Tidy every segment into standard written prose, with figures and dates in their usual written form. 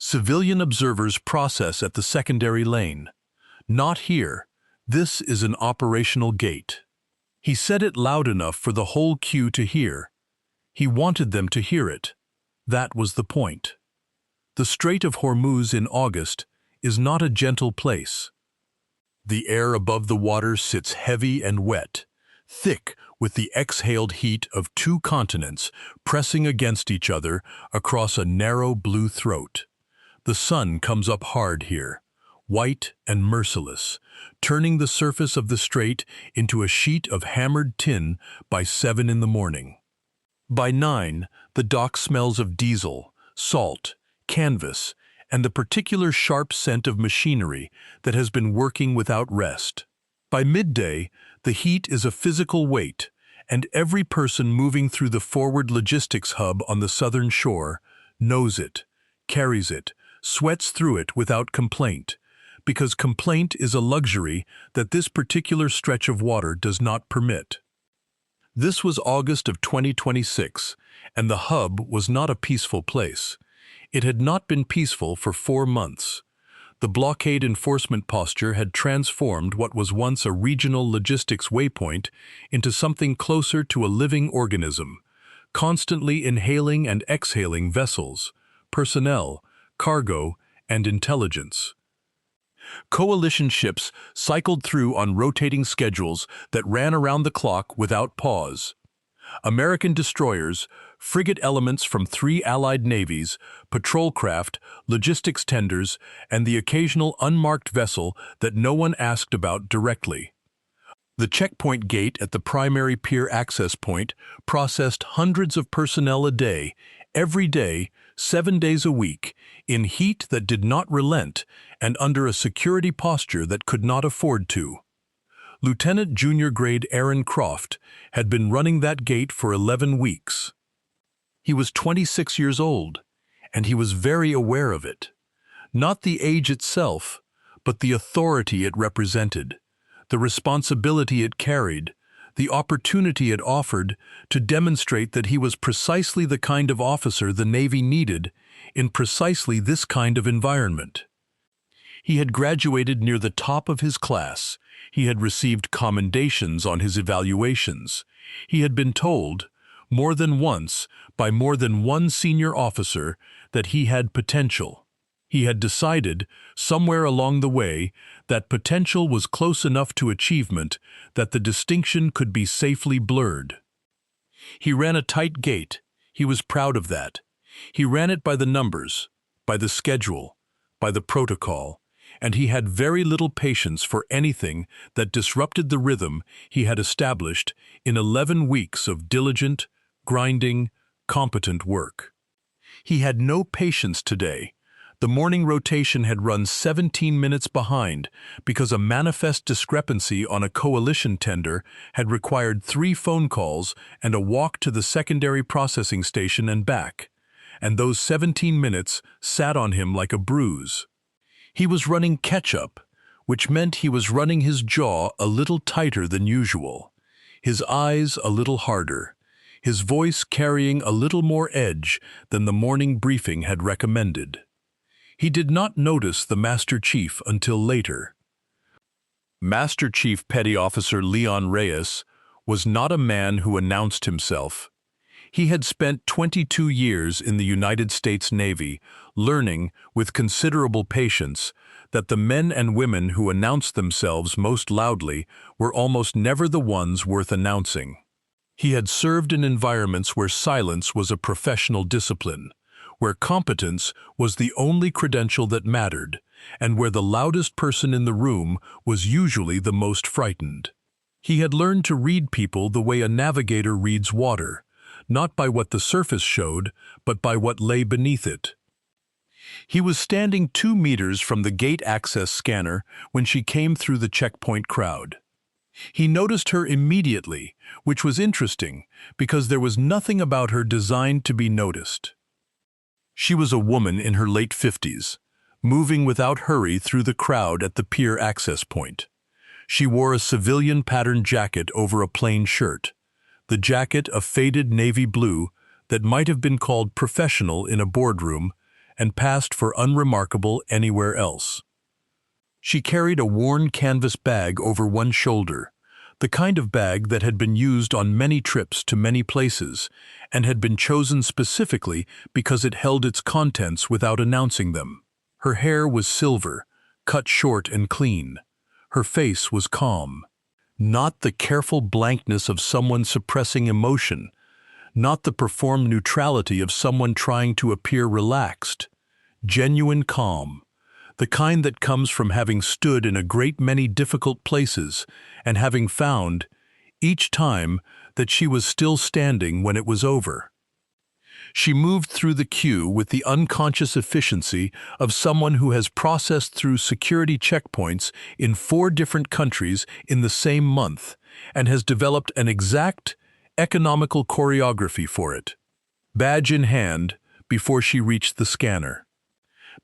Civilian observers process at the secondary lane. Not here. This is an operational gate. He said it loud enough for the whole queue to hear. He wanted them to hear it. That was the point. The Strait of Hormuz in August is not a gentle place. The air above the water sits heavy and wet, thick with the exhaled heat of two continents pressing against each other across a narrow blue throat. The sun comes up hard here, white and merciless, turning the surface of the strait into a sheet of hammered tin by 7 in the morning. By 9, the dock smells of diesel, salt, canvas, and the particular sharp scent of machinery that has been working without rest. By midday, the heat is a physical weight, and every person moving through the forward logistics hub on the southern shore knows it, carries it, sweats through it without complaint, because complaint is a luxury that this particular stretch of water does not permit. This was August of 2026, and the hub was not a peaceful place. It had not been peaceful for 4 months. The blockade enforcement posture had transformed what was once a regional logistics waypoint into something closer to a living organism, constantly inhaling and exhaling vessels, personnel, cargo, and intelligence. Coalition ships cycled through on rotating schedules that ran around the clock without pause. American destroyers, frigate elements from 3 Allied navies, patrol craft, logistics tenders, and the occasional unmarked vessel that no one asked about directly. The checkpoint gate at the primary pier access point processed hundreds of personnel a day, every day, 7 days a week, in heat that did not relent and under a security posture that could not afford to. Lieutenant Junior Grade Aaron Croft had been running that gate for 11 weeks. He was 26 years old, and he was very aware of it. Not the age itself, but the authority it represented, the responsibility it carried, the opportunity it offered to demonstrate that he was precisely the kind of officer the Navy needed in precisely this kind of environment. He had graduated near the top of his class. He had received commendations on his evaluations. He had been told, more than once, by more than one senior officer, that he had potential. He had decided, somewhere along the way, that potential was close enough to achievement that the distinction could be safely blurred. He ran a tight gate. He was proud of that. He ran it by the numbers, by the schedule, by the protocol, and he had very little patience for anything that disrupted the rhythm he had established in 11 weeks of diligent, grinding, competent work. He had no patience today. The morning rotation had run 17 minutes behind because a manifest discrepancy on a coalition tender had required 3 phone calls and a walk to the secondary processing station and back, and those 17 minutes sat on him like a bruise. He was running catch-up, which meant he was running his jaw a little tighter than usual, his eyes a little harder, his voice carrying a little more edge than the morning briefing had recommended. He did not notice the Master Chief until later. Master Chief Petty Officer Leon Reyes was not a man who announced himself. He had spent 22 years in the United States Navy, learning, with considerable patience, that the men and women who announced themselves most loudly were almost never the ones worth announcing. He had served in environments where silence was a professional discipline, where competence was the only credential that mattered, and where the loudest person in the room was usually the most frightened. He had learned to read people the way a navigator reads water, not by what the surface showed, but by what lay beneath it. He was standing 2 meters from the gate access scanner when she came through the checkpoint crowd. He noticed her immediately, which was interesting because there was nothing about her designed to be noticed. She was a woman in her late 50s, moving without hurry through the crowd at the pier access point. She wore a civilian patterned jacket over a plain shirt, the jacket a faded navy blue that might have been called professional in a boardroom, and passed for unremarkable anywhere else. She carried a worn canvas bag over one shoulder, the kind of bag that had been used on many trips to many places and had been chosen specifically because it held its contents without announcing them. Her hair was silver, cut short and clean. Her face was calm. Not the careful blankness of someone suppressing emotion, not the performed neutrality of someone trying to appear relaxed. Genuine calm, the kind that comes from having stood in a great many difficult places and having found, each time, that she was still standing when it was over. She moved through the queue with the unconscious efficiency of someone who has processed through security checkpoints in 4 different countries in the same month and has developed an exact, economical choreography for it. Badge in hand before she reached the scanner.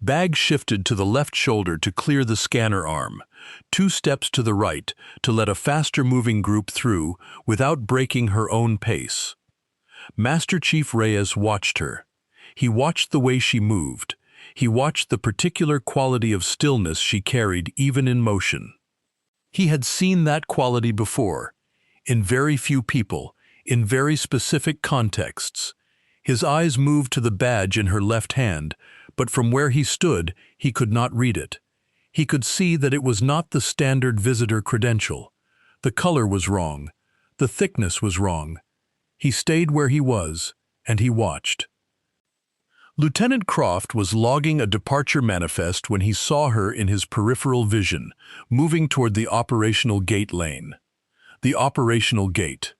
Bag shifted to the left shoulder to clear the scanner arm, 2 steps to the right to let a faster-moving group through without breaking her own pace. Master Chief Reyes watched her. He watched the way she moved. He watched the particular quality of stillness she carried even in motion. He had seen that quality before, in very few people, in very specific contexts. His eyes moved to the badge in her left hand, but from where he stood, he could not read it. He could see that it was not the standard visitor credential. The color was wrong. The thickness was wrong. He stayed where he was, and he watched. Lieutenant Croft was logging a departure manifest when he saw her in his peripheral vision, moving toward the operational gate lane. The operational gate.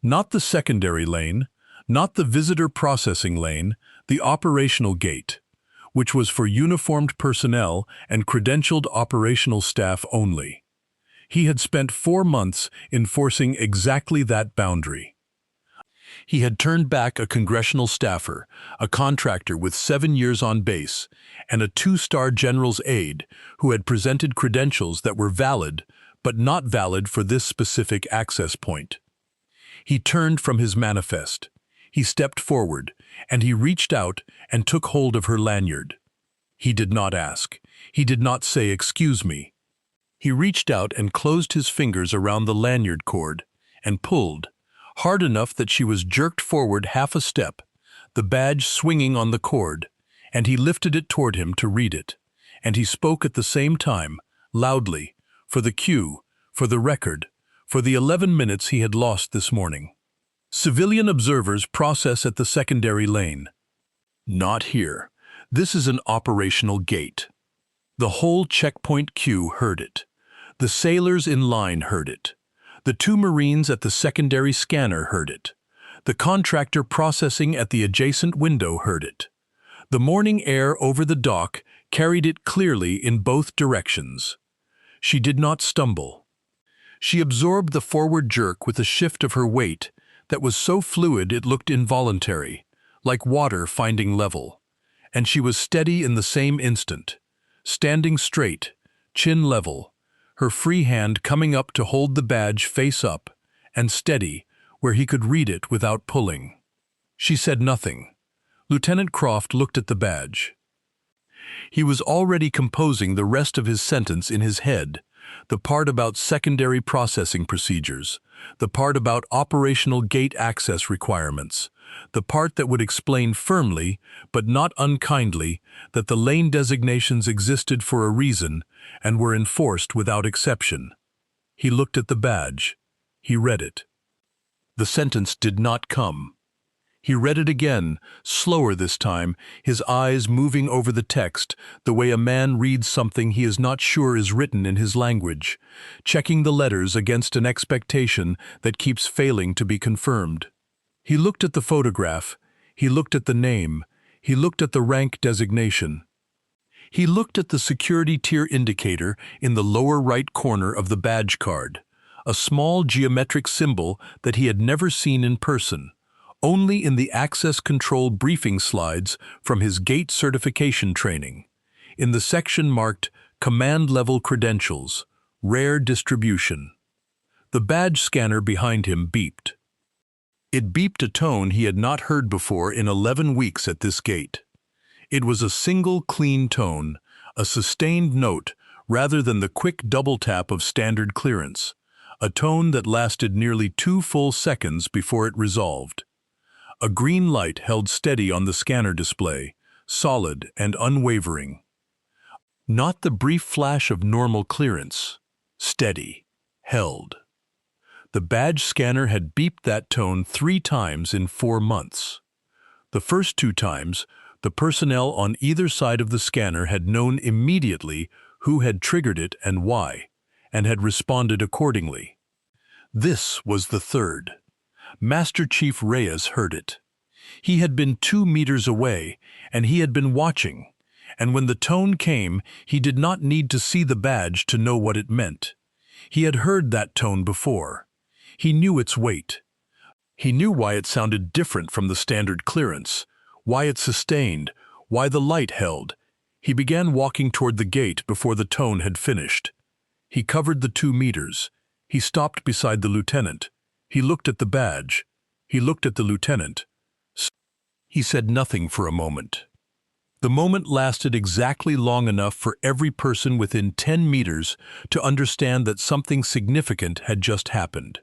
Not the secondary lane, not the visitor processing lane, the operational gate, which was for uniformed personnel and credentialed operational staff only. He had spent 4 months enforcing exactly that boundary. He had turned back a congressional staffer, a contractor with 7 years on base, and a 2-star general's aide who had presented credentials that were valid, but not valid for this specific access point. He turned from his manifest. He stepped forward, and he reached out and took hold of her lanyard. He did not ask. He did not say, "Excuse me." He reached out and closed his fingers around the lanyard cord and pulled, hard enough that she was jerked forward half a step, the badge swinging on the cord, and he lifted it toward him to read it. And he spoke at the same time, loudly, for the queue, for the record, for the 11 minutes he had lost this morning. Civilian observers process at the secondary lane. Not here. This is an operational gate. The whole checkpoint queue heard it. The sailors in line heard it. The 2 Marines at the secondary scanner heard it. The contractor processing at the adjacent window heard it. The morning air over the dock carried it clearly in both directions. She did not stumble. She absorbed the forward jerk with a shift of her weight that was so fluid it looked involuntary, like water finding level. And she was steady in the same instant, standing straight, chin level, her free hand coming up to hold the badge face up, and steady where he could read it without pulling. She said nothing. Lieutenant Croft looked at the badge. He was already composing the rest of his sentence in his head, the part about secondary processing procedures, the part about operational gate access requirements, the part that would explain firmly, but not unkindly, that the lane designations existed for a reason and were enforced without exception. He looked at the badge. He read it. The sentence did not come. He read it again, slower this time, his eyes moving over the text, the way a man reads something he is not sure is written in his language, checking the letters against an expectation that keeps failing to be confirmed. He looked at the photograph, he looked at the name, he looked at the rank designation. He looked at the security tier indicator in the lower right corner of the badge card, a small geometric symbol that he had never seen in person, only in the access control briefing slides from his gate certification training, in the section marked Command Level Credentials, Rare Distribution. The badge scanner behind him beeped. It beeped a tone he had not heard before in 11 weeks at this gate. It was a single clean tone, a sustained note, rather than the quick double tap of standard clearance, a tone that lasted nearly 2 full seconds before it resolved. A green light held steady on the scanner display, solid and unwavering. Not the brief flash of normal clearance. Steady. Held. The badge scanner had beeped that tone 3 times in 4 months. The first 2 times, the personnel on either side of the scanner had known immediately who had triggered it and why, and had responded accordingly. This was the third. Master Chief Reyes heard it. He had been 2 meters away, and he had been watching, and when the tone came, he did not need to see the badge to know what it meant. He had heard that tone before. He knew its weight. He knew why it sounded different from the standard clearance, why it sustained, why the light held. He began walking toward the gate before the tone had finished. He covered the 2 meters. He stopped beside the lieutenant. He looked at the badge. He looked at the lieutenant. He said nothing for a moment. The moment lasted exactly long enough for every person within 10 meters to understand that something significant had just happened,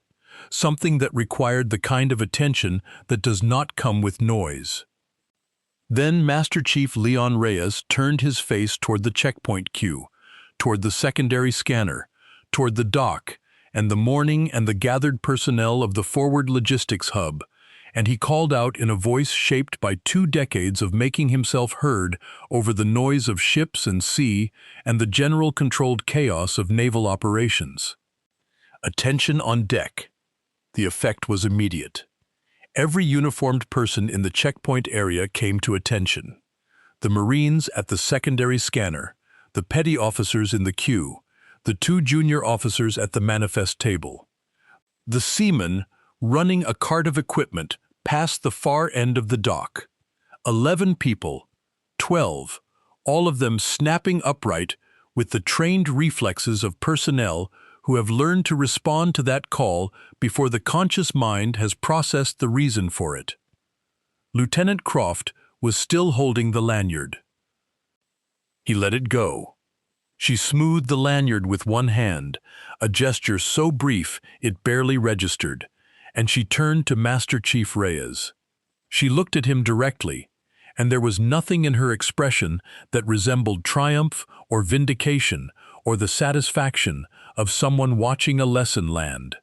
something that required the kind of attention that does not come with noise. Then Master Chief Leon Reyes turned his face toward the checkpoint queue, toward the secondary scanner, toward the dock, and the morning and the gathered personnel of the forward logistics hub, and he called out in a voice shaped by 2 decades of making himself heard over the noise of ships and sea and the general controlled chaos of naval operations. Attention on deck. The effect was immediate. Every uniformed person in the checkpoint area came to attention. The Marines at the secondary scanner, the petty officers in the queue, the 2 junior officers at the manifest table. The seamen running a cart of equipment past the far end of the dock. 11 people, 12, all of them snapping upright with the trained reflexes of personnel who have learned to respond to that call before the conscious mind has processed the reason for it. Lieutenant Croft was still holding the lanyard. He let it go. She smoothed the lanyard with one hand, a gesture so brief it barely registered, and she turned to Master Chief Reyes. She looked at him directly, and there was nothing in her expression that resembled triumph or vindication or the satisfaction of someone watching a lesson land.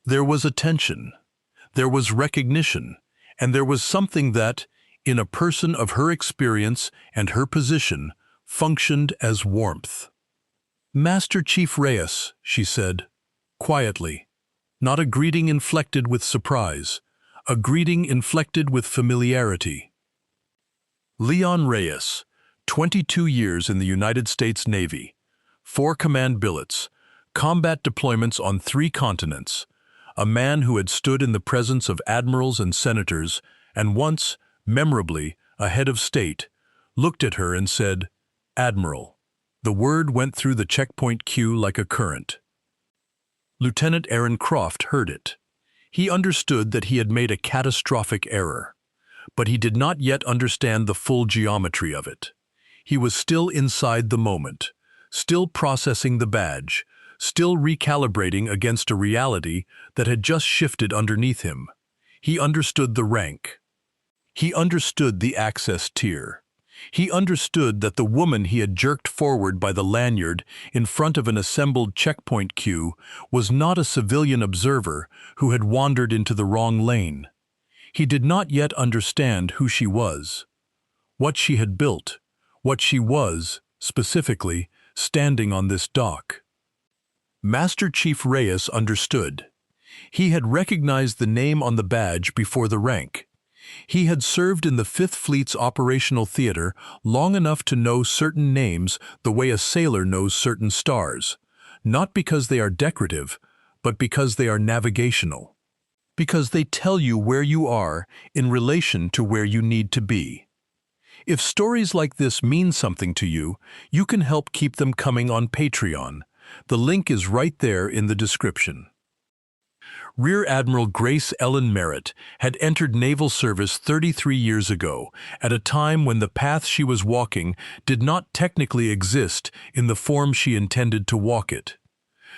There was attention, there was recognition, and there was something that, in a person of her experience and her position, functioned as warmth. "Master Chief Reyes," she said, quietly, not a greeting inflected with surprise, a greeting inflected with familiarity. Leon Reyes, 22 years in the United States Navy, 4 command billets, combat deployments on 3 continents, a man who had stood in the presence of admirals and senators, and once, memorably, a head of state, looked at her and said, "Admiral." The word went through the checkpoint queue like a current. Lieutenant Aaron Croft heard it. He understood that he had made a catastrophic error, but he did not yet understand the full geometry of it. He was still inside the moment, still processing the badge, still recalibrating against a reality that had just shifted underneath him. He understood the rank. He understood the access tier. He understood that the woman he had jerked forward by the lanyard in front of an assembled checkpoint queue was not a civilian observer who had wandered into the wrong lane. He did not yet understand who she was, what she had built, what she was, specifically, standing on this dock. Master Chief Reyes understood. He had recognized the name on the badge before the rank. He had served in the 5th Fleet's operational theater long enough to know certain names the way a sailor knows certain stars, not because they are decorative, but because they are navigational. Because they tell you where you are in relation to where you need to be. If stories like this mean something to you, you can help keep them coming on Patreon. The link is right there in the description. Rear Admiral Grace Ellen Merritt had entered naval service 33 years ago, at a time when the path she was walking did not technically exist in the form she intended to walk it.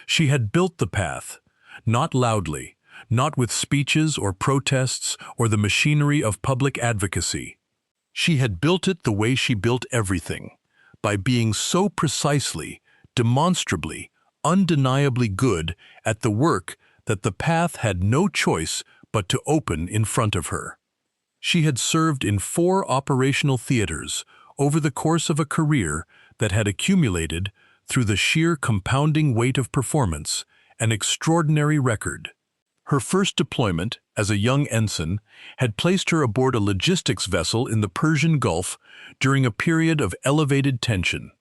She had built the path, not loudly, not with speeches or protests or the machinery of public advocacy. She had built it the way she built everything, by being so precisely, demonstrably, undeniably good at the work that the path had no choice but to open in front of her. She had served in 4 operational theaters over the course of a career that had accumulated, through the sheer compounding weight of performance, an extraordinary record. Her first deployment, as a young ensign, had placed her aboard a logistics vessel in the Persian Gulf during a period of elevated tension.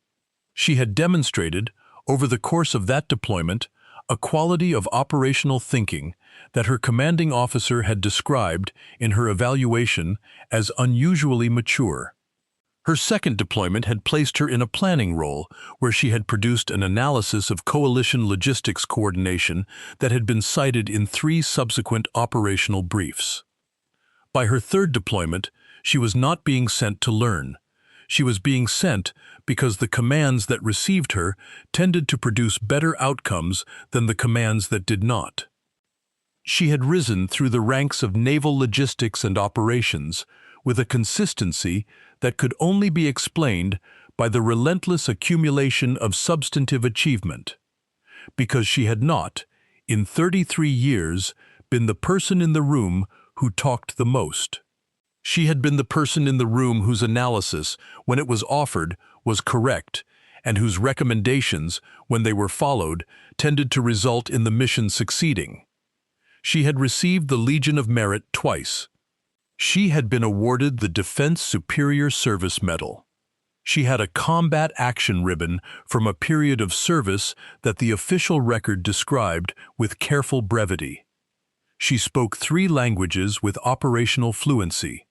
She had demonstrated, over the course of that deployment, a quality of operational thinking that her commanding officer had described in her evaluation as unusually mature. Her second deployment had placed her in a planning role where she had produced an analysis of coalition logistics coordination that had been cited in 3 subsequent operational briefs. By her third deployment, she was not being sent to learn. She was being sent because the commands that received her tended to produce better outcomes than the commands that did not. She had risen through the ranks of naval logistics and operations with a consistency that could only be explained by the relentless accumulation of substantive achievement, because she had not, in 33 years, been the person in the room who talked the most. She had been the person in the room whose analysis, when it was offered, was correct, and whose recommendations, when they were followed, tended to result in the mission succeeding. She had received the Legion of Merit twice. She had been awarded the Defense Superior Service Medal. She had a combat action ribbon from a period of service that the official record described with careful brevity. She spoke 3 languages with operational fluency.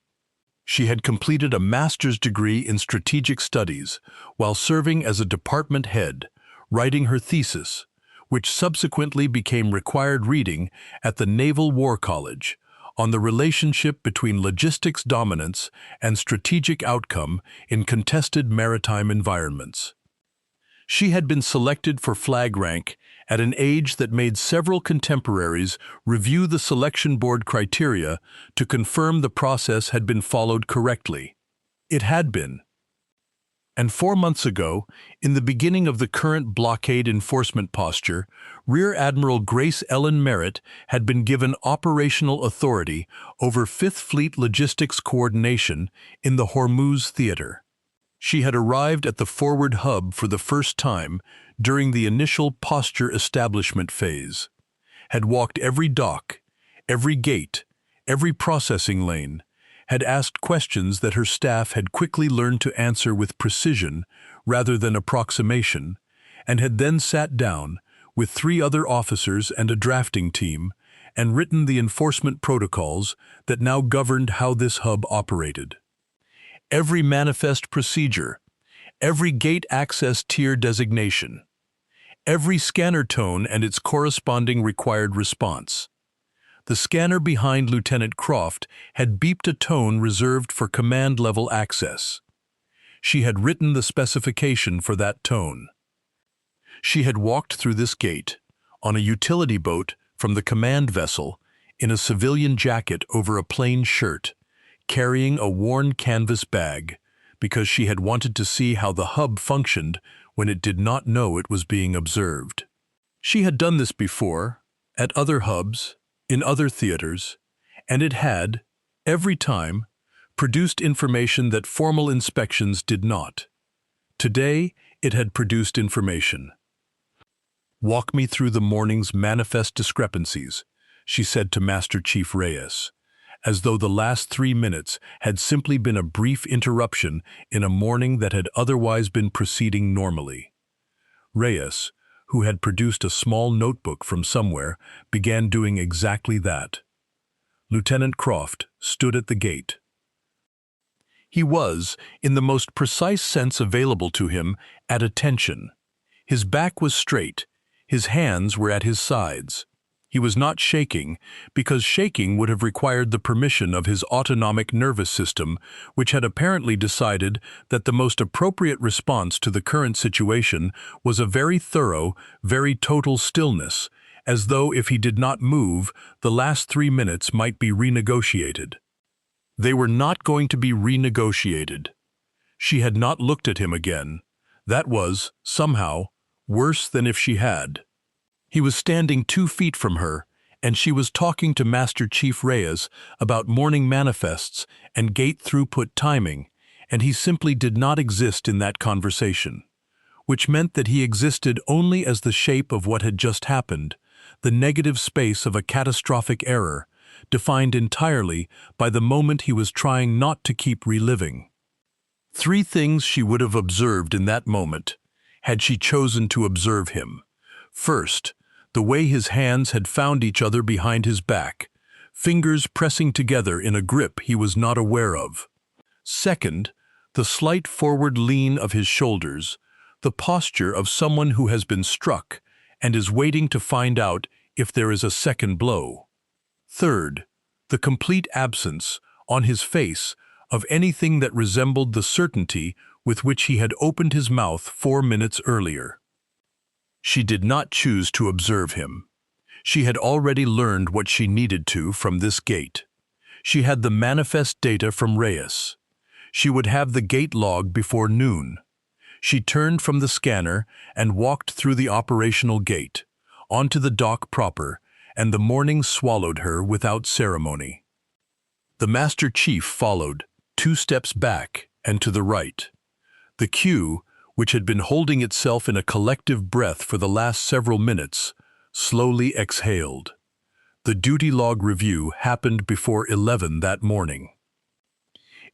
She had completed a master's degree in strategic studies while serving as a department head, writing her thesis, which subsequently became required reading at the Naval War College, on the relationship between logistics dominance and strategic outcome in contested maritime environments. She had been selected for flag rank at an age that made several contemporaries review the selection board criteria to confirm the process had been followed correctly. It had been. And 4 months ago, in the beginning of the current blockade enforcement posture, Rear Admiral Grace Ellen Merritt had been given operational authority over 5th Fleet logistics coordination in the Hormuz theater. She had arrived at the forward hub for the first time during the initial posture establishment phase, had walked every dock, every gate, every processing lane, had asked questions that her staff had quickly learned to answer with precision rather than approximation, and had then sat down with 3 other officers and a drafting team and written the enforcement protocols that now governed how this hub operated. Every manifest procedure, every gate access tier designation, every scanner tone and its corresponding required response. The scanner behind Lieutenant Croft had beeped a tone reserved for command-level access. She had written the specification for that tone. She had walked through this gate, on a utility boat from the command vessel, in a civilian jacket over a plain shirt, carrying a worn canvas bag, because she had wanted to see how the hub functioned when it did not know it was being observed. She had done this before, at other hubs, in other theaters, and it had, every time, produced information that formal inspections did not. Today, it had produced information. "Walk me through the morning's manifest discrepancies," she said to Master Chief Reyes, as though the last 3 minutes had simply been a brief interruption in a morning that had otherwise been proceeding normally. Reyes, who had produced a small notebook from somewhere, began doing exactly that. Lieutenant Croft stood at the gate. He was, in the most precise sense available to him, at attention. His back was straight, his hands were at his sides. He was not shaking, because shaking would have required the permission of his autonomic nervous system, which had apparently decided that the most appropriate response to the current situation was a very thorough, very total stillness, as though if he did not move, the last 3 minutes might be renegotiated. They were not going to be renegotiated. She had not looked at him again. That was, somehow, worse than if she had. He was standing 2 feet from her, and she was talking to Master Chief Reyes about morning manifests and gate throughput timing, and he simply did not exist in that conversation, which meant that he existed only as the shape of what had just happened, the negative space of a catastrophic error, defined entirely by the moment he was trying not to keep reliving. 3 things she would have observed in that moment, had she chosen to observe him. First, the way his hands had found each other behind his back, fingers pressing together in a grip he was not aware of. Second, the slight forward lean of his shoulders, the posture of someone who has been struck and is waiting to find out if there is a second blow. Third, the complete absence, on his face, of anything that resembled the certainty with which he had opened his mouth 4 minutes earlier. She did not choose to observe him. She had already learned what she needed to from this gate. She had the manifest data from Reyes. She would have the gate log before noon. She turned from the scanner and walked through the operational gate, onto the dock proper, and the morning swallowed her without ceremony. The Master Chief followed, 2 steps back and to the right. The queue, which had been holding itself in a collective breath for the last several minutes, slowly exhaled. The duty log review happened before 11 that morning.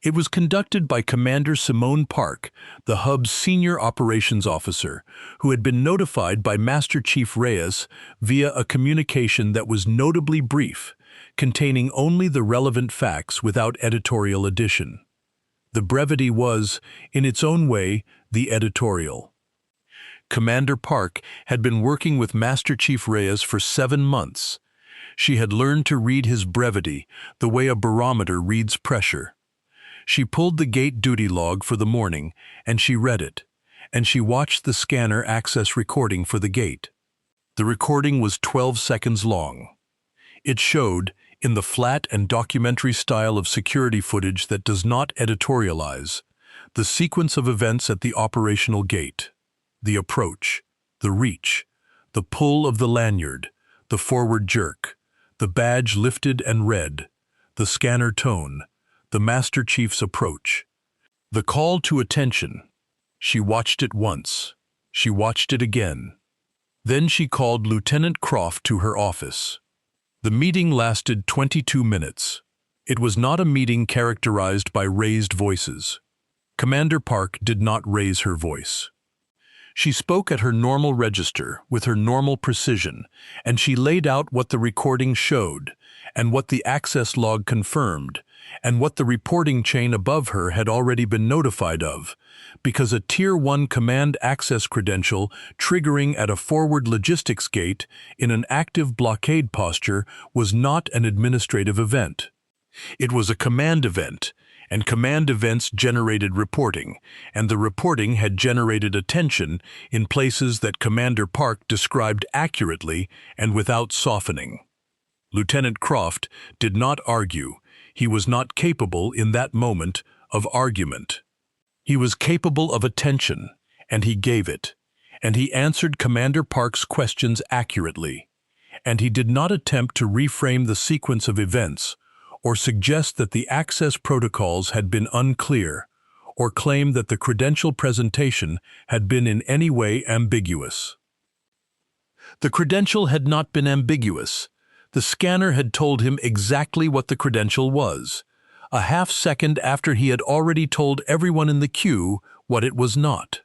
It was conducted by Commander Simone Park, the hub's senior operations officer, who had been notified by Master Chief Reyes via a communication that was notably brief, containing only the relevant facts without editorial addition. The brevity was, in its own way, the editorial. Commander Park had been working with Master Chief Reyes for 7 months. She had learned to read his brevity the way a barometer reads pressure. She pulled the gate duty log for the morning, and she read it, and she watched the scanner access recording for the gate. The recording was 12 seconds long. It showed, in the flat and documentary style of security footage that does not editorialize, the sequence of events at the operational gate, the approach, the reach, the pull of the lanyard, the forward jerk, the badge lifted and read, the scanner tone, the Master Chief's approach, the call to attention. She watched it once. She watched it again. Then she called Lieutenant Croft to her office. The meeting lasted 22 minutes. It was not a meeting characterized by raised voices. Commander Park did not raise her voice. She spoke at her normal register, with her normal precision, and she laid out what the recording showed, and what the access log confirmed, and what the reporting chain above her had already been notified of, because a Tier 1 command access credential triggering at a forward logistics gate in an active blockade posture was not an administrative event. It was a command event, and command events generated reporting, and the reporting had generated attention in places that Commander Park described accurately and without softening. Lieutenant Croft did not argue. He was not capable in that moment of argument. He was capable of attention, and he gave it, and he answered Commander Park's questions accurately, and he did not attempt to reframe the sequence of events or suggest that the access protocols had been unclear, or claim that the credential presentation had been in any way ambiguous. The credential had not been ambiguous. The scanner had told him exactly what the credential was, a half-second after he had already told everyone in the queue what it was not.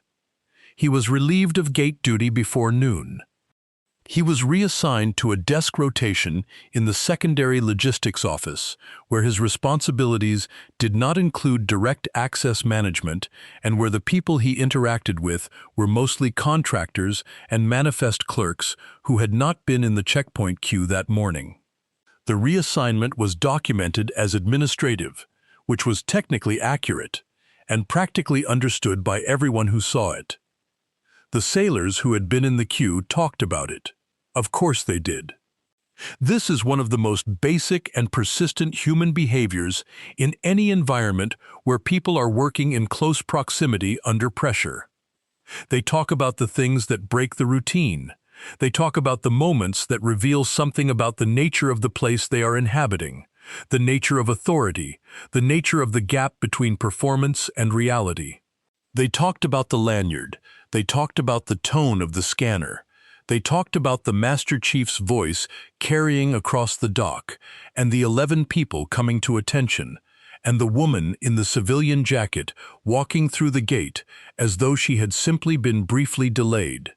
He was relieved of gate duty before noon. He was reassigned to a desk rotation in the secondary logistics office, where his responsibilities did not include direct access management and where the people he interacted with were mostly contractors and manifest clerks who had not been in the checkpoint queue that morning. The reassignment was documented as administrative, which was technically accurate and practically understood by everyone who saw it. The sailors who had been in the queue talked about it. Of course they did. This is one of the most basic and persistent human behaviors in any environment where people are working in close proximity under pressure. They talk about the things that break the routine. They talk about the moments that reveal something about the nature of the place they are inhabiting, the nature of authority, the nature of the gap between performance and reality. They talked about the lanyard. They talked about the tone of the scanner. They talked about the Master Chief's voice carrying across the dock, and the 11 people coming to attention, and the woman in the civilian jacket walking through the gate as though she had simply been briefly delayed.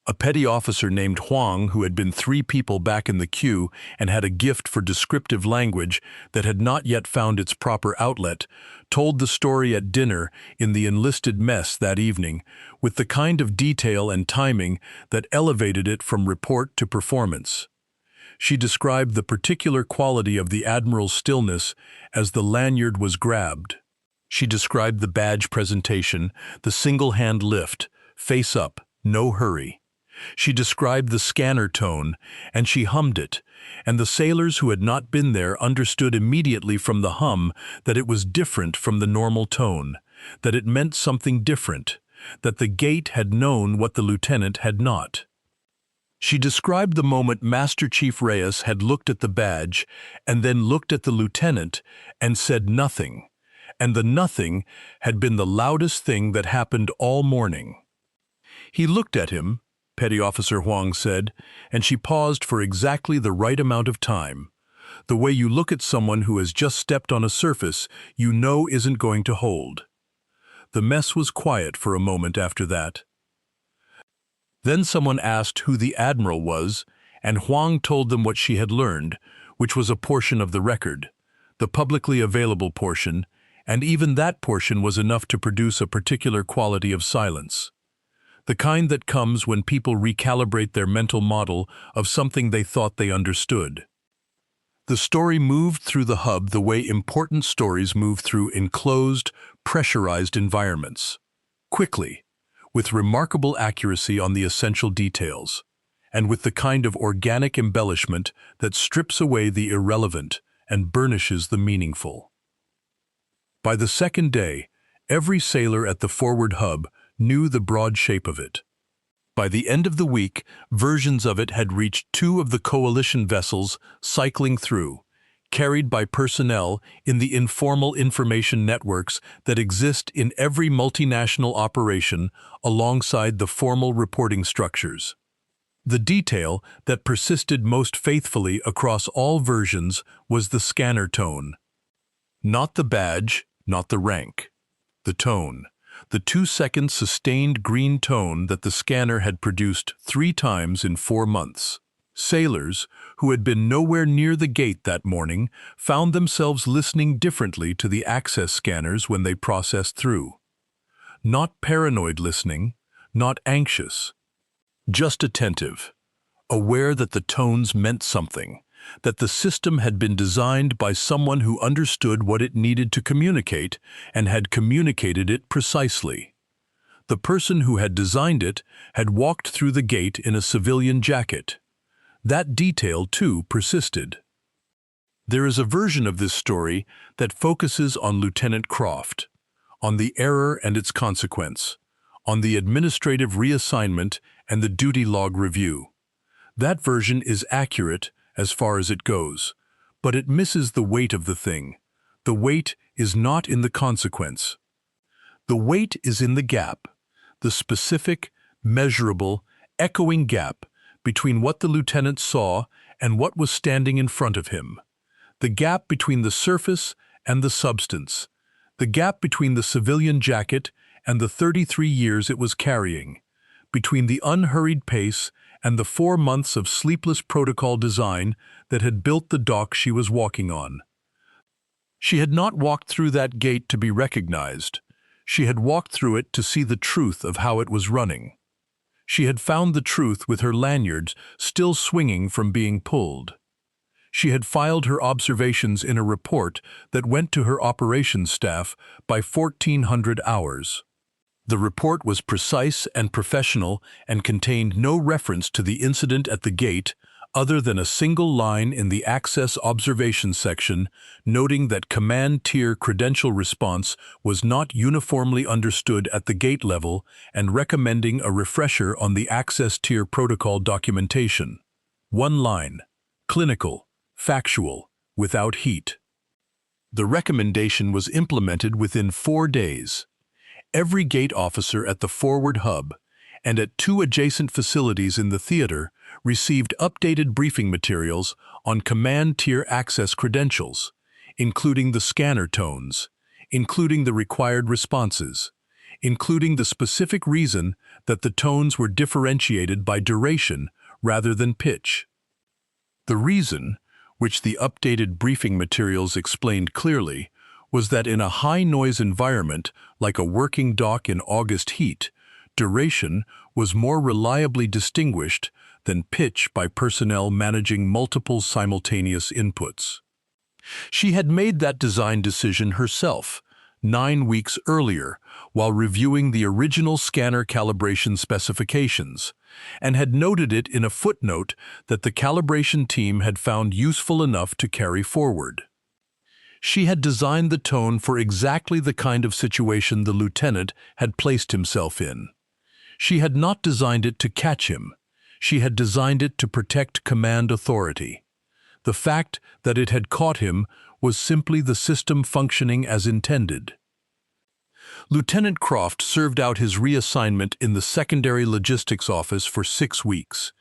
A petty officer named Huang, who had been 3 people back in the queue and had a gift for descriptive language that had not yet found its proper outlet, told the story at dinner in the enlisted mess that evening with the kind of detail and timing that elevated it from report to performance. She described the particular quality of the Admiral's stillness as the lanyard was grabbed. She described the badge presentation, the single-hand lift, face up, no hurry. She described the scanner tone, and she hummed it, and the sailors who had not been there understood immediately from the hum that it was different from the normal tone, that it meant something different, that the gate had known what the lieutenant had not. She described the moment Master Chief Reyes had looked at the badge and then looked at the lieutenant and said nothing, and the nothing had been the loudest thing that happened all morning. He looked at him, Petty Officer Huang said, and she paused for exactly the right amount of time. The way you look at someone who has just stepped on a surface you know isn't going to hold. The mess was quiet for a moment after that. Then someone asked who the Admiral was, and Huang told them what she had learned, which was a portion of the record, the publicly available portion, and even that portion was enough to produce a particular quality of silence. The kind that comes when people recalibrate their mental model of something they thought they understood. The story moved through the hub the way important stories move through enclosed, pressurized environments. Quickly, with remarkable accuracy on the essential details, and with the kind of organic embellishment that strips away the irrelevant and burnishes the meaningful. By the second day, every sailor at the forward hub knew the broad shape of it. By the end of the week, versions of it had reached 2 of the coalition vessels cycling through, carried by personnel in the informal information networks that exist in every multinational operation alongside the formal reporting structures. The detail that persisted most faithfully across all versions was the scanner tone. Not the badge, not the rank. The tone. The 2-second sustained green tone that the scanner had produced 3 times in 4 months. Sailors, who had been nowhere near the gate that morning, found themselves listening differently to the access scanners when they processed through. Not paranoid listening, not anxious. Just attentive, aware that the tones meant something, that the system had been designed by someone who understood what it needed to communicate and had communicated it precisely. The person who had designed it had walked through the gate in a civilian jacket. That detail, too, persisted. There is a version of this story that focuses on Lieutenant Croft, on the error and its consequence, on the administrative reassignment and the duty log review. That version is accurate as far as it goes, but it misses the weight of the thing. The weight is not in the consequence. The weight is in the gap, the specific, measurable, echoing gap between what the lieutenant saw and what was standing in front of him. The gap between the surface and the substance. The gap between the civilian jacket and the 33 years it was carrying. Between the unhurried pace and the 4 months of sleepless protocol design that had built the dock she was walking on. She had not walked through that gate to be recognized. She had walked through it to see the truth of how it was running. She had found the truth with her lanyards still swinging from being pulled. She had filed her observations in a report that went to her operations staff by 1400 hours. The report was precise and professional and contained no reference to the incident at the gate other than a single line in the Access Observations section noting that Command Tier credential response was not uniformly understood at the gate level and recommending a refresher on the Access Tier protocol documentation. One line: clinical, factual, without heat. The recommendation was implemented within 4 days. Every gate officer at the forward hub and at 2 adjacent facilities in the theater received updated briefing materials on Command Tier access credentials, including the scanner tones, including the required responses, including the specific reason that the tones were differentiated by duration rather than pitch. The reason, which the updated briefing materials explained clearly, was that in a high-noise environment like a working dock in August heat, duration was more reliably distinguished than pitch by personnel managing multiple simultaneous inputs. She had made that design decision herself 9 weeks earlier while reviewing the original scanner calibration specifications, and had noted it in a footnote that the calibration team had found useful enough to carry forward. She had designed the tone for exactly the kind of situation the lieutenant had placed himself in. She had not designed it to catch him. She had designed it to protect command authority. The fact that it had caught him was simply the system functioning as intended. Lieutenant Croft served out his reassignment in the secondary logistics office for 6 weeks,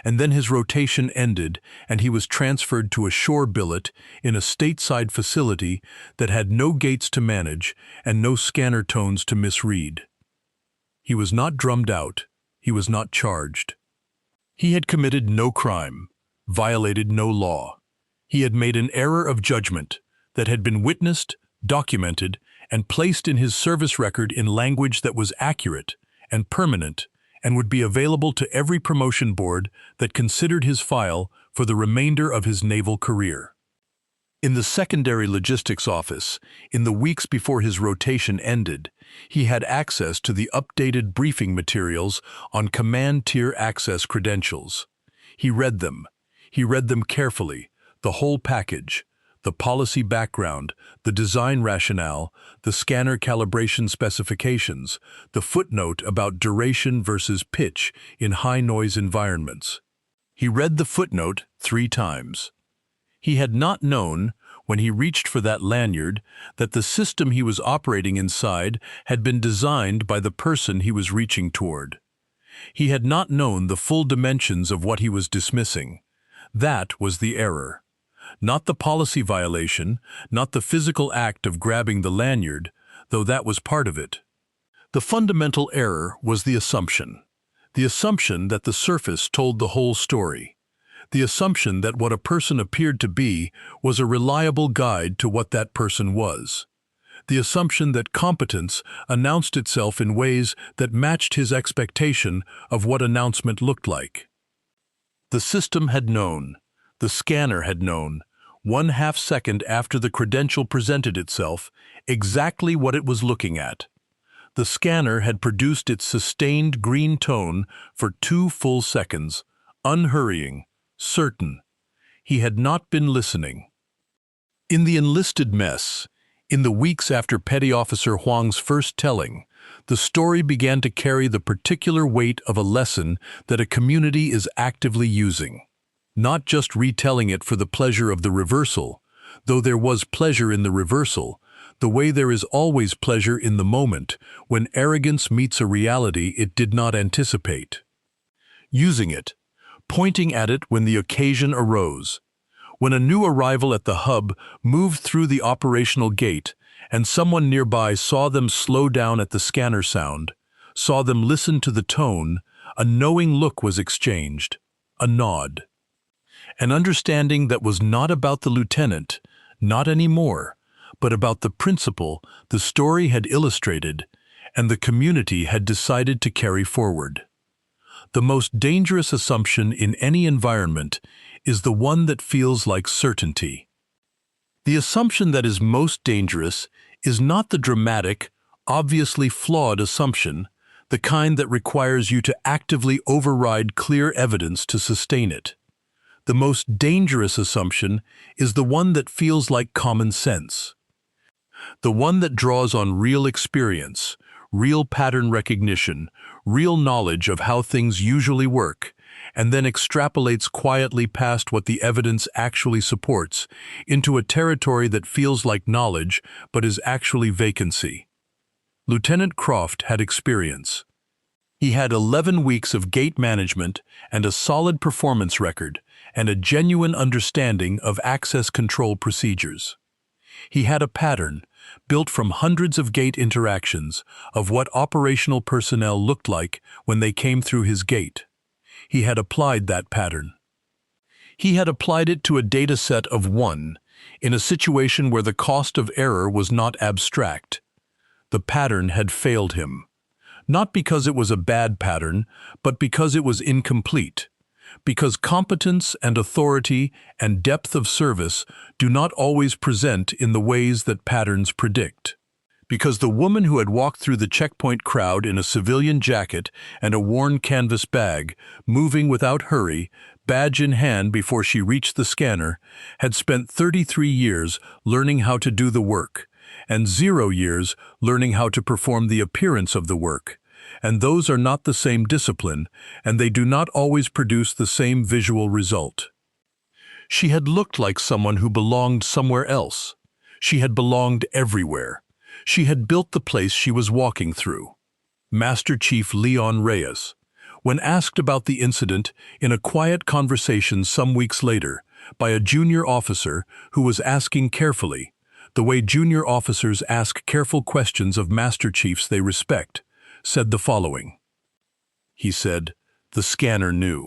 and then his rotation ended and he was transferred to a shore billet in a stateside facility that had no gates to manage and no scanner tones to misread. He was not drummed out. He was not charged. He had committed no crime, violated no law. He had made an error of judgment that had been witnessed, documented, and placed in his service record in language that was accurate and permanent and would be available to every promotion board that considered his file for the remainder of his naval career. In the secondary logistics office, in the weeks before his rotation ended, he had access to the updated briefing materials on Command Tier access credentials. He read them. He read them carefully, the whole package, the policy background, the design rationale, the scanner calibration specifications, the footnote about duration versus pitch in high-noise environments. He read the footnote 3 times. He had not known, when he reached for that lanyard, that the system he was operating inside had been designed by the person he was reaching toward. He had not known the full dimensions of what he was dismissing. That was the error. Not the policy violation, not the physical act of grabbing the lanyard, though that was part of it. The fundamental error was the assumption that the surface told the whole story. The assumption that what a person appeared to be was a reliable guide to what that person was. The assumption that competence announced itself in ways that matched his expectation of what announcement looked like. The system had known, the scanner had known, 1/2 second after the credential presented itself, exactly what it was looking at. The scanner had produced its sustained green tone for 2 full seconds, unhurrying, certain. He had not been listening. In the enlisted mess, in the weeks after Petty Officer Huang's first telling, the story began to carry the particular weight of a lesson that a community is actively using. Not just retelling it for the pleasure of the reversal, though there was pleasure in the reversal, the way there is always pleasure in the moment when arrogance meets a reality it did not anticipate. Using it, pointing at it when the occasion arose. When a new arrival at the hub moved through the operational gate and someone nearby saw them slow down at the scanner sound, saw them listen to the tone, a knowing look was exchanged, a nod. An understanding that was not about the lieutenant, not anymore, but about the principle the story had illustrated and the community had decided to carry forward. The most dangerous assumption in any environment is the one that feels like certainty. The assumption that is most dangerous is not the dramatic, obviously flawed assumption, the kind that requires you to actively override clear evidence to sustain it. The most dangerous assumption is the one that feels like common sense. The one that draws on real experience, real pattern recognition, real knowledge of how things usually work, and then extrapolates quietly past what the evidence actually supports into a territory that feels like knowledge but is actually vacancy. Lieutenant Croft had experience. He had 11 weeks of gate management and a solid performance record and a genuine understanding of access control procedures. He had a pattern, built from hundreds of gate interactions, of what operational personnel looked like when they came through his gate. He had applied that pattern. He had applied it to a data set of 1, in a situation where the cost of error was not abstract. The pattern had failed him. Not because it was a bad pattern, but because it was incomplete. Because competence and authority and depth of service do not always present in the ways that patterns predict. Because the woman who had walked through the checkpoint crowd in a civilian jacket and a worn canvas bag, moving without hurry, badge in hand before she reached the scanner, had spent 33 years learning how to do the work, and 0 years learning how to perform the appearance of the work. And those are not the same discipline, and they do not always produce the same visual result. She had looked like someone who belonged somewhere else. She had belonged everywhere. She had built the place she was walking through. Master Chief Leon Reyes, when asked about the incident in a quiet conversation some weeks later by a junior officer who was asking carefully, the way junior officers ask careful questions of master chiefs they respect, said the following. He said, "The scanner knew."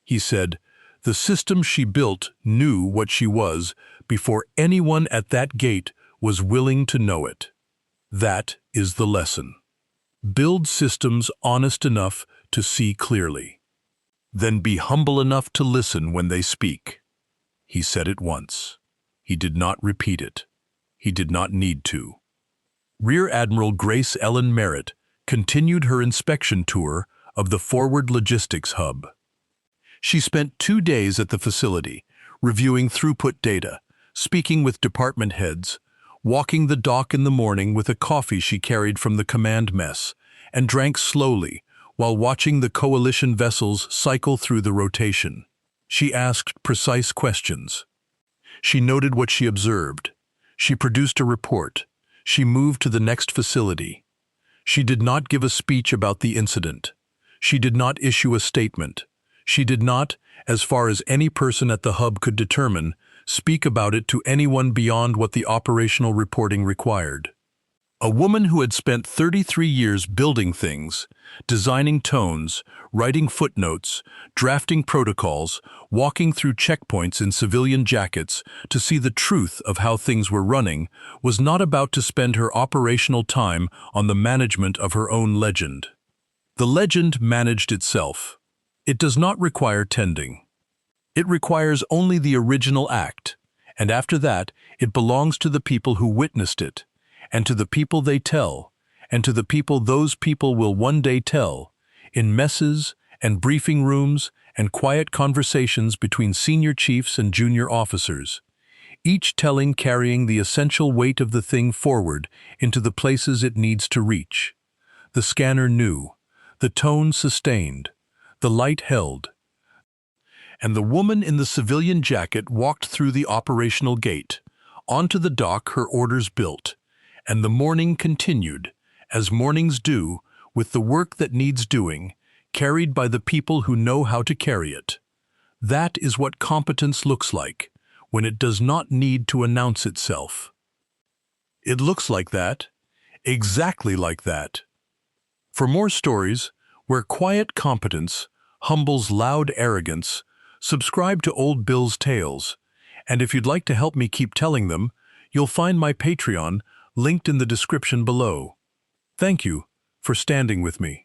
He said, "The system she built knew what she was before anyone at that gate was willing to know it." That is the lesson. Build systems honest enough to see clearly. Then be humble enough to listen when they speak. He said it once. He did not repeat it. He did not need to. Rear Admiral Grace Ellen Merritt continued her inspection tour of the Forward Logistics Hub. She spent 2 days at the facility, reviewing throughput data, speaking with department heads, walking the dock in the morning with a coffee she carried from the command mess, and drank slowly while watching the coalition vessels cycle through the rotation. She asked precise questions. She noted what she observed. She produced a report. She moved to the next facility. She did not give a speech about the incident. She did not issue a statement. She did not, as far as any person at the hub could determine, speak about it to anyone beyond what the operational reporting required. A woman who had spent 33 years building things, designing tones, writing footnotes, drafting protocols, walking through checkpoints in civilian jackets to see the truth of how things were running, was not about to spend her operational time on the management of her own legend. The legend managed itself. It does not require tending. It requires only the original act, and after that, it belongs to the people who witnessed it, and to the people they tell, and to the people those people will one day tell, in messes and briefing rooms and quiet conversations between senior chiefs and junior officers, each telling carrying the essential weight of the thing forward into the places it needs to reach. The scanner knew, the tone sustained, the light held, and the woman in the civilian jacket walked through the operational gate, onto the dock her orders built, and the morning continued, as mornings do, with the work that needs doing, carried by the people who know how to carry it. That is what competence looks like, when it does not need to announce itself. It looks like that, exactly like that. For more stories where quiet competence humbles loud arrogance, subscribe to Old Bill's Tales. And if you'd like to help me keep telling them, you'll find my Patreon linked in the description below. Thank you for standing with me.